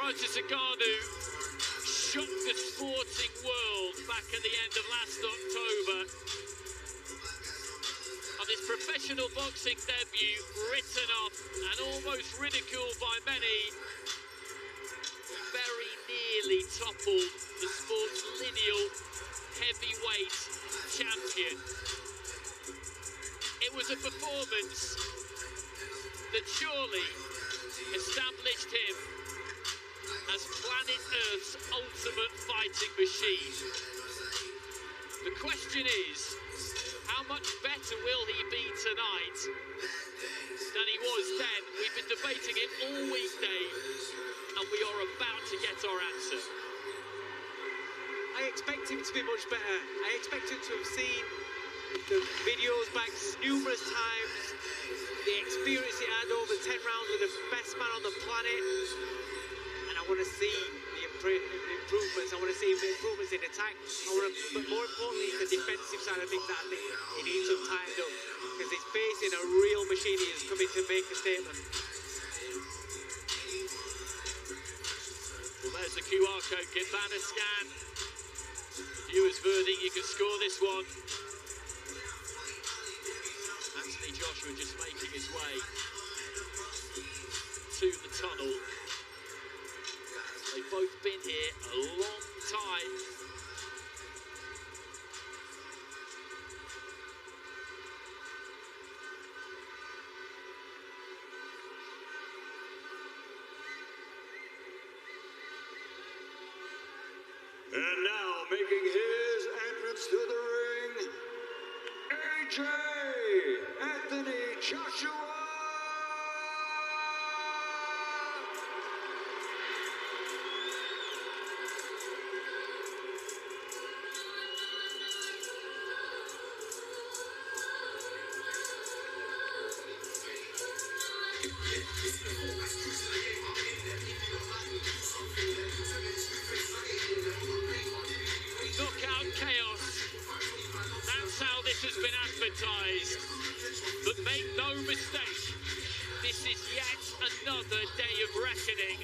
Francis Ngannou shocked the sporting world back at the end of last October. On his professional boxing debut, written off and almost ridiculed by many, very nearly toppled the sport's lineal heavyweight champion. It was a performance that surely established him as planet Earth's ultimate fighting machine. The question is, how much better will he be tonight than he was then? We've been debating it all week, Dave, and we are about to get our answer. I expect him to be much better. I expect him to have seen the videos back numerous times, the experience he had over 10 rounds with the best man on the planet, and I want to see the improvements. I want to see improvements in attack. But more importantly, the defensive side of things, that he needs some timed up, because he's facing a real machine. He is coming to make a statement. Well, there's the QR code. Get that a scan. Viewers' verdict, you can score this one. Anthony Joshua just making his way to the tunnel. They've both been here a long time. And now making his entrance to the ring, AJ Anthony Joshua. Knockout chaos. That's how this has been advertised. But make no mistake, this is yet another day of reckoning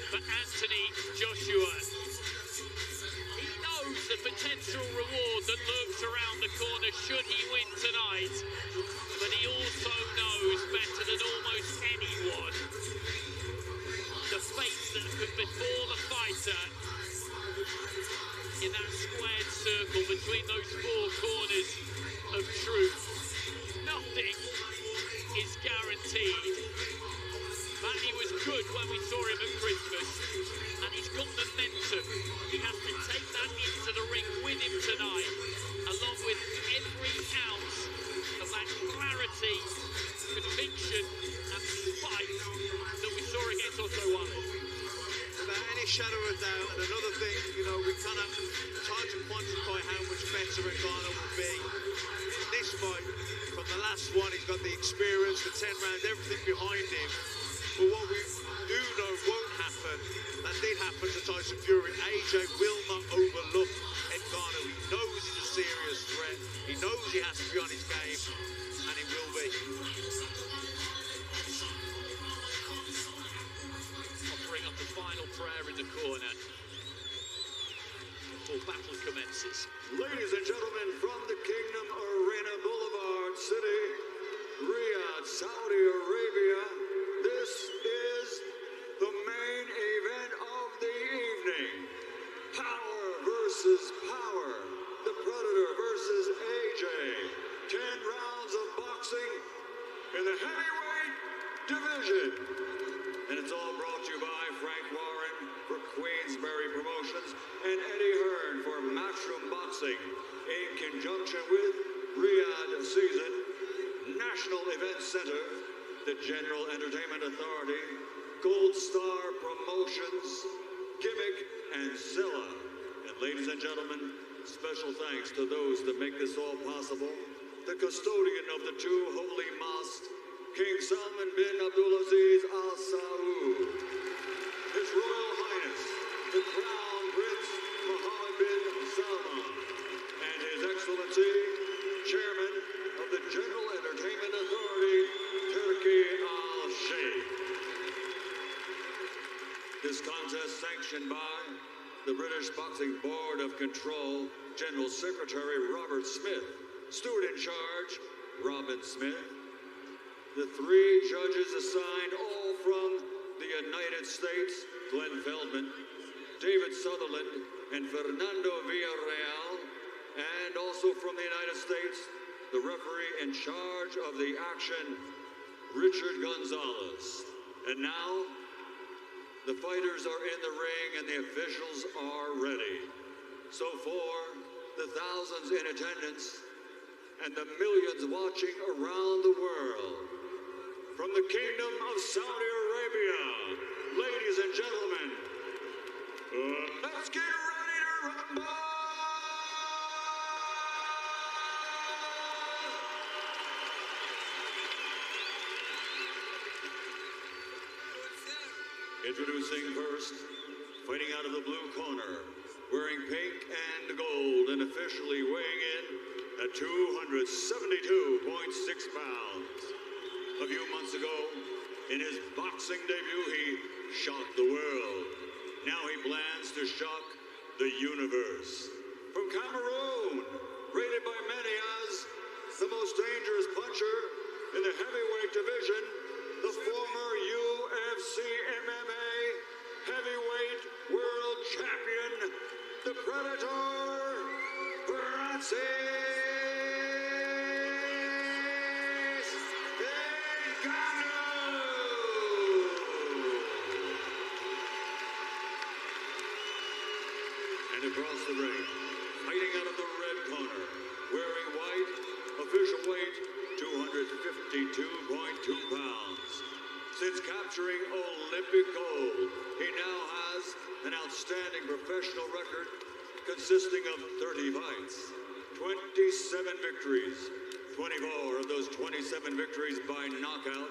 for Anthony Joshua. He knows the potential reward that lurks around the corner should he win tonight, but he also knows better than almost anyone the fate that could befall the fighter in that squared circle between those four corners of truth. Nothing is guaranteed. Manny was good when we saw him at Christmas, and he's got momentum. He has to take that into the ring with him tonight, along with every ounce of that clarity, conviction, and spite that we saw against Otto Wallin. Without any shadow of doubt, and another thing, we cannot try to quantify how much better Ngannou will be in this fight. From the last one, he's got the experience, the 10 rounds, everything behind him. But what we do know won't happen, that did happen to Tyson Fury. AJ will not overlook Ngannou. He knows he's a serious threat. He knows he has to be on his game, and he will be. Offering up the final prayer in the corner before battle commences. Ladies and gentlemen, from the Kingdom Arena Boulevard City, Riyadh, Saudi Arabia, this is the main event of the evening. Power versus power. The Predator versus AJ. 10 rounds of boxing in the heavyweight division. And it's all brought to you by Frank Warren for Queensberry Promotions and Eddie Hearn for Matchroom Boxing in conjunction with Riyadh Season, National Event Center, the General Entertainment Authority, Gold Star Promotions, Gimmick, and Zilla. And ladies and gentlemen, special thanks to those that make this all possible. The custodian of the two holy mosques, King Salman bin Abdulaziz Al Saud, His Royal Highness, the Crown Prince Mohammed bin Salman, and His Excellency, Chairman of the General Entertainment Authority, Turkey Al Sheikh. This This contest sanctioned by the British Boxing Board of Control, General Secretary Robert Smith, steward in charge, Robin Smith. The three judges assigned, all from the United States, Glenn Feldman, David Sutherland, and Fernando Villarreal, and also from the United States, the referee in charge of the action, Richard Gonzalez. And now, the fighters are in the ring and the officials are ready. So for the thousands in attendance and the millions watching around the world, from the Kingdom of Saudi Arabia, ladies and gentlemen, let's get ready to rumble! Introducing first, fighting out of the blue corner, wearing pink and gold and officially weighing in at 272.6 pounds. A few months ago, in his boxing debut, he shocked the world. Now he plans to shock the universe. From Cameroon, rated by many as the most dangerous puncher in the heavyweight division, the former UFC MMA heavyweight world champion, the Predator, Francis Ngannou. And across the ring, fighting out of the red corner, wearing white, official weight 252.2 pounds. Since capturing Olympic gold, he now has an outstanding professional record consisting of 30 fights, 27 victories, 24 of those 27 victories by knockout,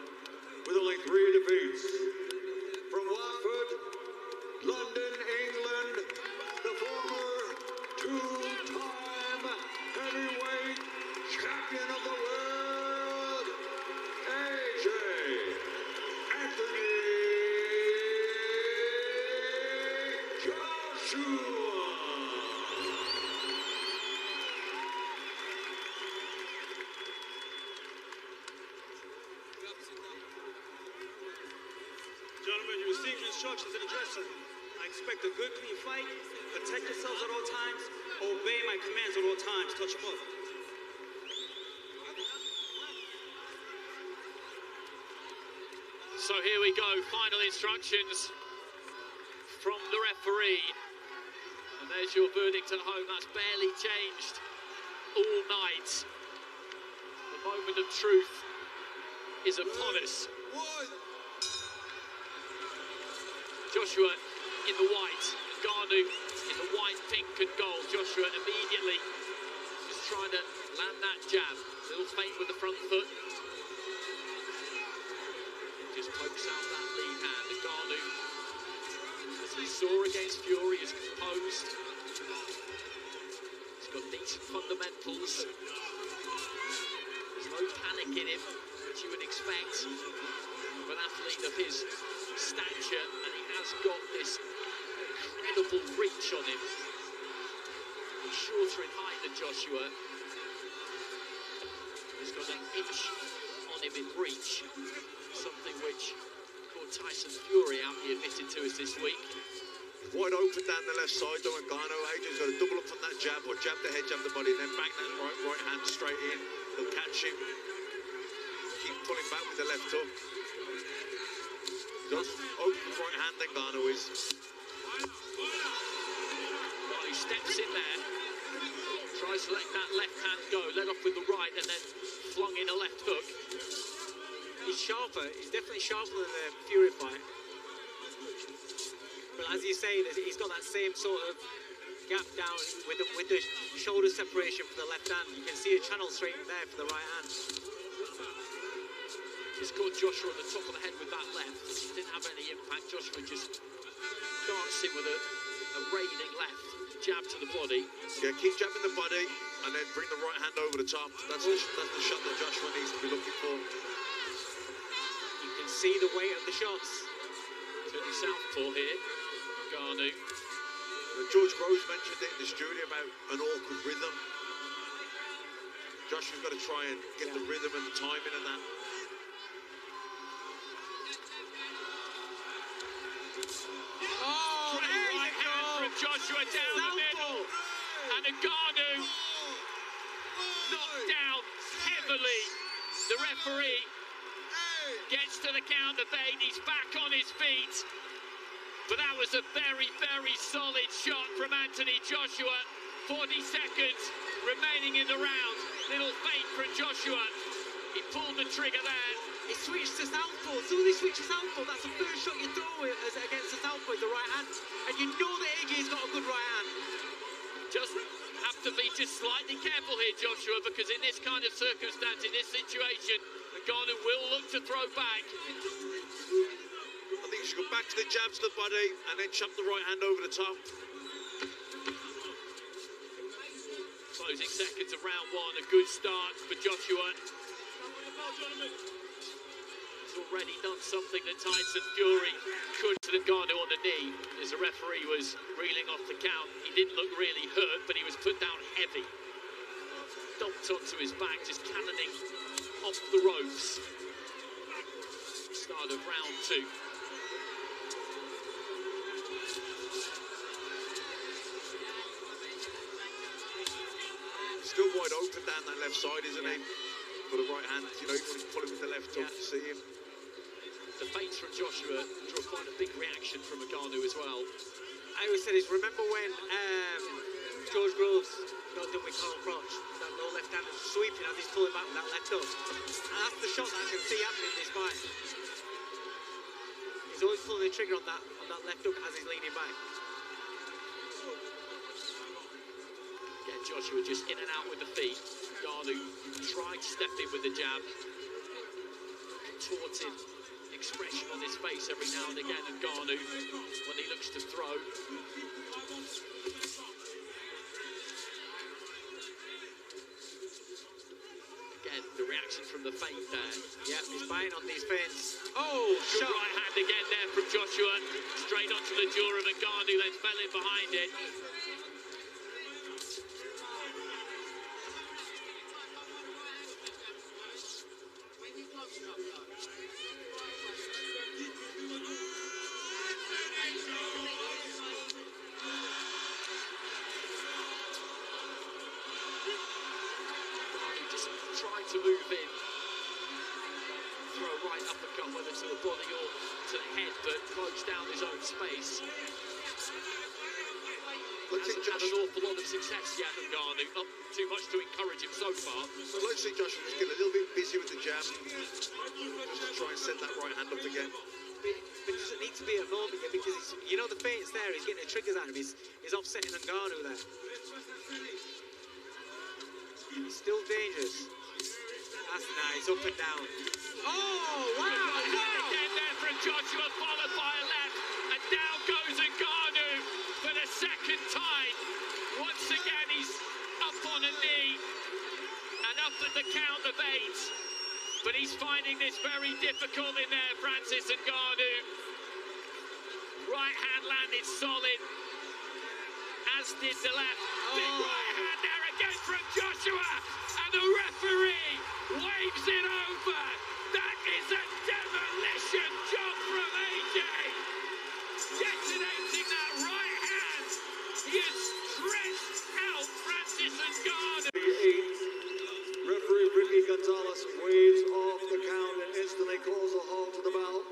with only 3 defeats. From Watford, London, England, the former two-time heavyweight champion of the world, AJ Anthony Joshua. Gentlemen, you received instructions in the dressing room. I expect a good, clean fight. Protect yourselves at all times. Obey my commands at all times. Touch them up. So here we go, final instructions from the referee. And there's your verdict at home. That's barely changed all night. The moment of truth is upon us. Joshua in the white, Ngannou in the white, pink and gold. Joshua immediately just trying to land that jab. Little feint with the front foot. Just pokes out that lead hand. Ngannou, as we saw against Fury, is composed. He's got decent fundamentals. There's no panic in him, which you would expect of an athlete of his stature, and he has got this incredible reach on him. He's shorter in height than Joshua. He's got an inch on him in reach, something which caught Tyson Fury out, he admitted to us this week. Wide open down the left side, though, Ngannou. AJ's got to double up from that jab, or jab the head, jab the body, and then bang that right hand straight in. He'll catch him. Keep pulling back with the left hook. Does open right hand, Ngannou is. Well, he steps in there, tries to let that left hand go, led off with the right, and then flung in a left hook. He's sharper. He's definitely sharper than the Fury fight. But as you say, he's got that same sort of gap down with the shoulder separation for the left hand. You can see a channel straight there for the right hand. Just caught Joshua on the top of the head with that left. Didn't have any impact. Joshua just dancing with a raining left jab to the body. Yeah, keep jabbing the body and then bring the right hand over the top. That's the shot that Joshua needs to be looking for. You can see the weight of the shots. Certainly southpaw here, Ngannou. George Groves mentioned it in the studio about an awkward rhythm. Joshua's got to try and get the rhythm and the timing of that. Oh, great right hand from Joshua down the middle. And Ngannou knocked down heavily. The referee gets to the counter bait. He's back on his feet. But that was a very, very solid shot from Anthony Joshua. 40 seconds remaining in the round. Little feint from Joshua. He pulled the trigger there. He switched to southpaw. As soon as he switches southpaw, that's the first shot you throw against the southpaw with the right hand. And you know that AJ's got a good right hand. Just have to be just slightly careful here, Joshua, because in this kind of circumstance, in this situation, Ngannou will look to throw back. I think he should go back to the jabs to the body and then chop the right hand over the top. Closing seconds of round one, a good start for Joshua. He's already done something that Tyson Fury could to Ngannou on the knee, as the referee was reeling off the count. He didn't look really hurt, but he was put down heavy. Dumped onto his back, just cannoning off the ropes. Start of round two. Still wide open down that left side, isn't he? For the right hand, you know, you want to pull him with the left hook to see him. The feints from Joshua drew quite a big reaction from Ngannou as well. I always said is, remember when George Groves knocked him with Carl Crotch, that low left hand sweeping as he's pulling back with that left hook? And that's the shot that I can see happening in this fight. He's always pulling the trigger on that left hook as he's leaning back. Again, Joshua just in and out with the feet. Ngannou tried stepping with the jab. Contorted expression on his face every now and again, and Ngannou when he looks to throw. Again, the reaction from the feint there. Yeah, he's buying on these feints. Oh, good right hand again there from Joshua. Straight onto the jaw of Ngannou, then fell in behind it. To move in, throw a right uppercut, whether to the body or to the head, but close down his own space. Hasn't had an awful lot of success yet, Ngannou. Not too much to encourage him so far. I'd like to see Joshua just get a little bit busy with the jab, just to try and set that right hand up again. But does it need to be a moment here, because he's, you know, the feint's there, he's getting the triggers out of him, he's offsetting Ngannou there. He's still dangerous. That's nice, up and down. Oh, wow, wow! Again there from Joshua, followed by a left, and down goes Ngannou for the second time. Once again, he's up on a knee and up at the count of 8. But he's finding this very difficult in there, Francis Ngannou. Right hand landed solid, as did the left. Big right hand there again from Joshua, and the referee waves it over. That is a demolition job from AJ. Detonating that right hand. He has stretched out Francis Ngannou. Referee Ricky Gonzalez waves off the count and instantly calls a halt to the bout.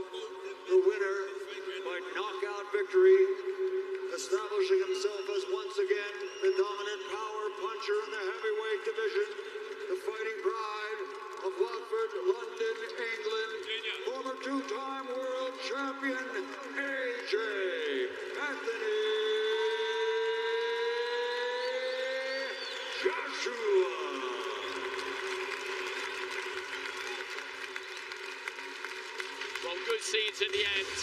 The winner by knockout victory, establishing himself as once again the dominant power puncher in the heavyweight division, the fighting pride of Watford, London, England, former two-time world champion AJ Anthony Joshua. Well, good scenes at the end.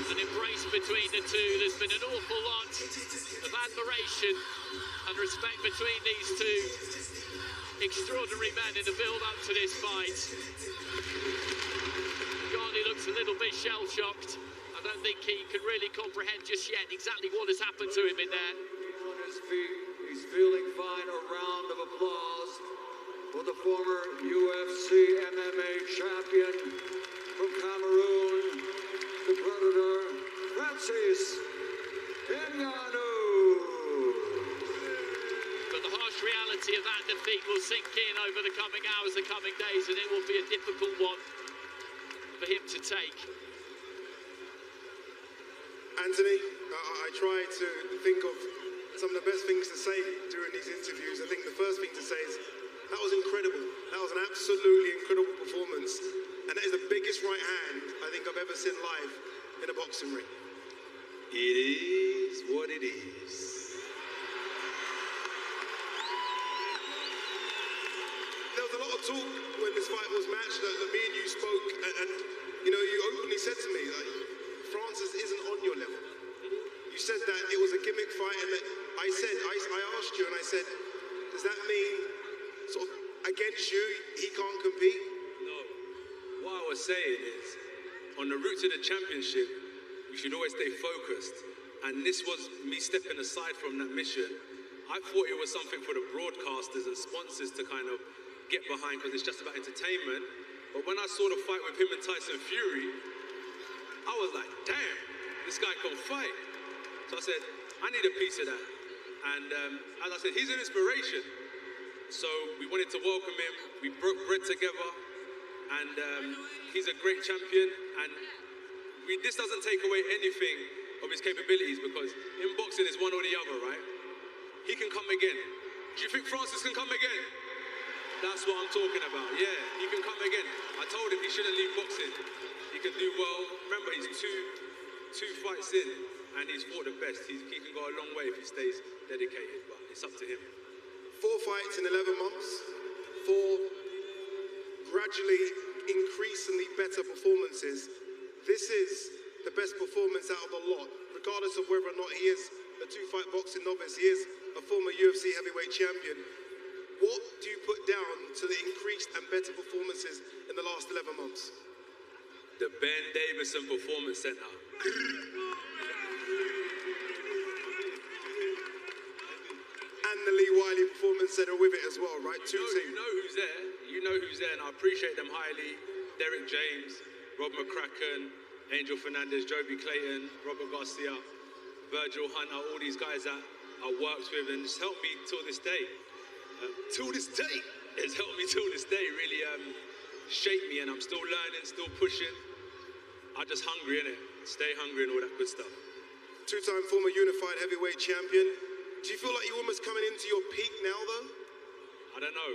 An embrace between the two. There's been an awful lot of admiration and respect between these two extraordinary men in the build-up to this fight. Ngannou looks a little bit shell-shocked, I don't think he can really comprehend just yet exactly what has happened to him in there. On his feet, he's feeling fine. A round of applause for the former UFC MMA champion from Cameroon, the Predator, Francis Ngannou. But the harsh reality of that defeat will sink in over the coming hours, the coming days, and it will be a difficult one for him to take. Anthony, I try to think of some of the best things to say during these interviews. I think the first thing to say is, that was incredible. That was an absolutely incredible performance. And that is the biggest right hand I think I've ever seen live in a boxing ring. It is what it is. There was a lot of talk when this fight was matched that me and you spoke, and you know, you openly said to me, like, Francis isn't on your level. You said that it was a gimmick fight, and that I asked you, and I said, does that mean sort of against you, he can't compete? No. What I was saying is, on the route to the championship, we should always stay focused. And this was me stepping aside from that mission. I thought it was something for the broadcasters and sponsors to kind of get behind because it's just about entertainment. But when I saw the fight with him and Tyson Fury, I was like, damn, this guy can fight. So I said, I need a piece of that. And as I said, he's an inspiration. So we wanted to welcome him. We broke bread together. And he's a great champion. And this doesn't take away anything of his capabilities, because in boxing it's one or the other, right? He can come again. Do you think Francis can come again? That's what I'm talking about. Yeah, he can come again. I told him he shouldn't leave boxing. He can do well. Remember, he's two fights in, and he's fought the best. He can go a long way if he stays dedicated, but it's up to him. 4 fights in 11 months, 4 gradually increasingly better performances. This is the best performance out of the lot, regardless of whether or not he is a 2-fight boxing novice. He is a former UFC heavyweight champion. What do you put down to the increased and better performances in the last 11 months? The Ben Davison Performance Center. And the Lee Wiley Performance Center with it as well, right? Two teams. You know who's there. You know who's there, and I appreciate them highly. Derek James, Rob McCracken, Angel Fernandez, Joby Clayton, Robert Garcia, Virgil Hunter, all these guys that I worked with, and it's helped me till this day. It's helped me till this day, really shaped me, and I'm still learning, still pushing. I'm just hungry, innit? Stay hungry and all that good stuff. 2-time former unified heavyweight champion. Do you feel like you're almost coming into your peak now, though? I don't know.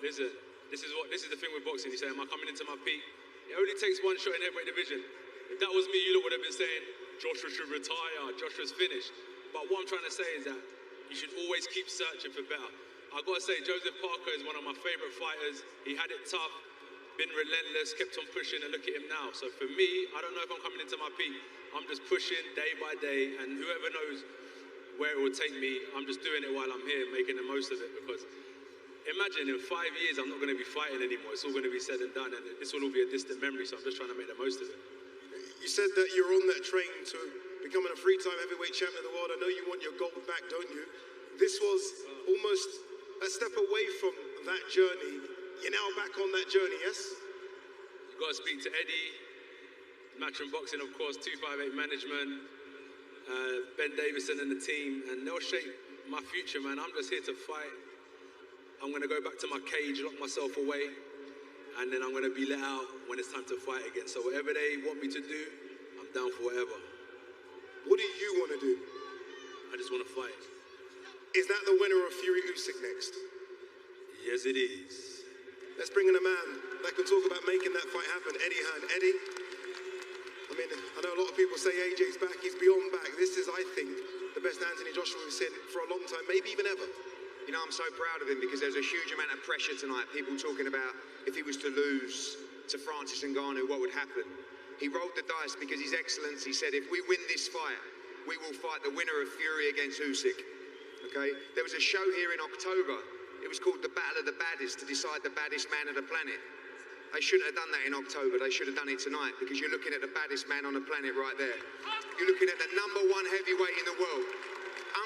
Listen, this is the thing with boxing. You say, am I coming into my peak? It only takes one shot in heavyweight division. If that was me, you lot would have been saying, Joshua should retire, Joshua's finished. But what I'm trying to say is that you should always keep searching for better. I've got to say, Joseph Parker is one of my favorite fighters. He had it tough, been relentless, kept on pushing, and look at him now. So for me, I don't know if I'm coming into my peak. I'm just pushing day by day, and whoever knows where it will take me, I'm just doing it while I'm here, making the most of it. Because imagine in 5 years, I'm not going to be fighting anymore. It's all going to be said and done, and this will all be a distant memory, so I'm just trying to make the most of it. You said that you're on that train to becoming a 3-time heavyweight champion of the world. I know you want your gold back, don't you? This was almost a step away from that journey. You're now back on that journey, yes? You've got to speak to Eddie, Matchroom Boxing, of course, 258 Management, Ben Davison and the team, and they'll shape my future, man. I'm just here to fight. I'm going to go back to my cage, lock myself away, and then I'm going to be let out when it's time to fight again. So whatever they want me to do, I'm down for whatever. What do you want to do? I just want to fight. Is that the winner of Fury Usyk next? Yes, it is. Let's bring in a man that can talk about making that fight happen, Eddie Hearn. Eddie, I mean, I know a lot of people say AJ's back, he's beyond back. This is, I think, the best Anthony Joshua we've seen for a long time, maybe even ever. You know, I'm so proud of him because there's a huge amount of pressure tonight. People talking about if he was to lose to Francis Ngannou, what would happen? He rolled the dice because His Excellency said, if we win this fight, we will fight the winner of Fury against Usyk. Okay? There was a show here in October. It was called The Battle of the Baddest to decide the baddest man of the planet. They shouldn't have done that in October. They should have done it tonight because you're looking at the baddest man on the planet right there. You're looking at the #1 heavyweight in the world.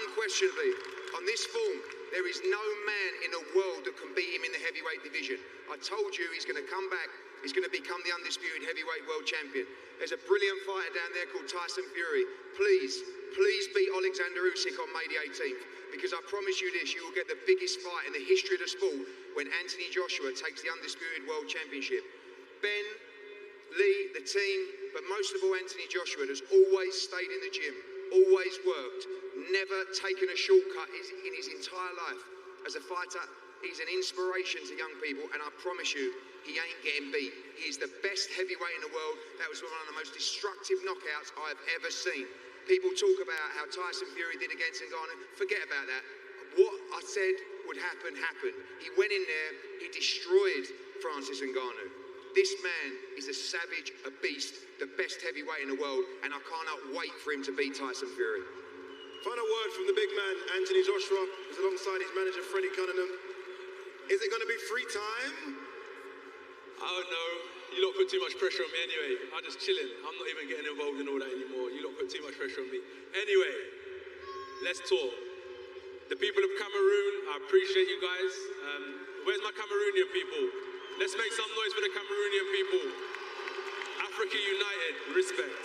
Unquestionably, on this form, there is no man in the world that can beat him in the heavyweight division. I told you he's going to come back. He's going to become the undisputed heavyweight world champion. There's a brilliant fighter down there called Tyson Fury. Please beat Alexander Usyk on May the 18th, because I promise you this, you will get the biggest fight in the history of the sport when Anthony Joshua takes the undisputed world championship. Ben, Lee, the team, but most of all Anthony Joshua has always stayed in the gym, always worked, never taken a shortcut in his entire life. As a fighter, he's an inspiration to young people, and I promise you, he ain't getting beat. He is the best heavyweight in the world. That was one of the most destructive knockouts I've ever seen. People talk about how Tyson Fury did against Ngannou. Forget about that. What I said would happen, happened. He went in there, he destroyed Francis Ngannou. This man is a savage, a beast, the best heavyweight in the world, and I cannot wait for him to beat Tyson Fury. Final word from the big man, Anthony Joshua, who's alongside his manager, Freddie Cunningham. Is it going to be free time? I don't know. You lot put too much pressure on me anyway. I'm just chilling. I'm not even getting involved in all that anymore. You lot put too much pressure on me. Anyway, let's talk. The people of Cameroon, I appreciate you guys. Where's my Cameroonian people? Let's make some noise for the Cameroonian people. Africa United, respect.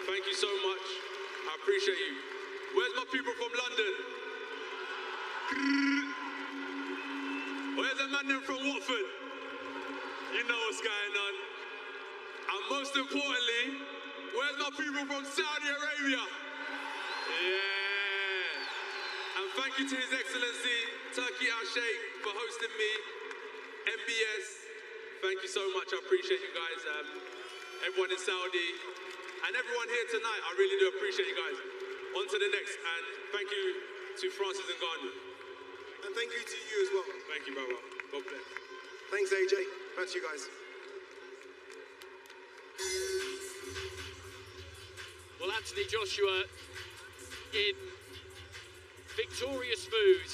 Thank you so much. I appreciate you. Where's my people from London? Where's the man from Watford? You know what's going on. And most importantly, where's my people from Saudi Arabia? Yeah. And thank you to His Excellency, Turkey Al-Sheikh, for hosting me. MBS, thank you so much. I appreciate you guys. Everyone in Saudi and everyone here tonight, I really do appreciate you guys. On to the next, and thank you to Francis Ngannou. And thank you to you as well. Thank you, brother. God bless. Thanks, AJ. Back to you guys. Well, Anthony Joshua in victorious mood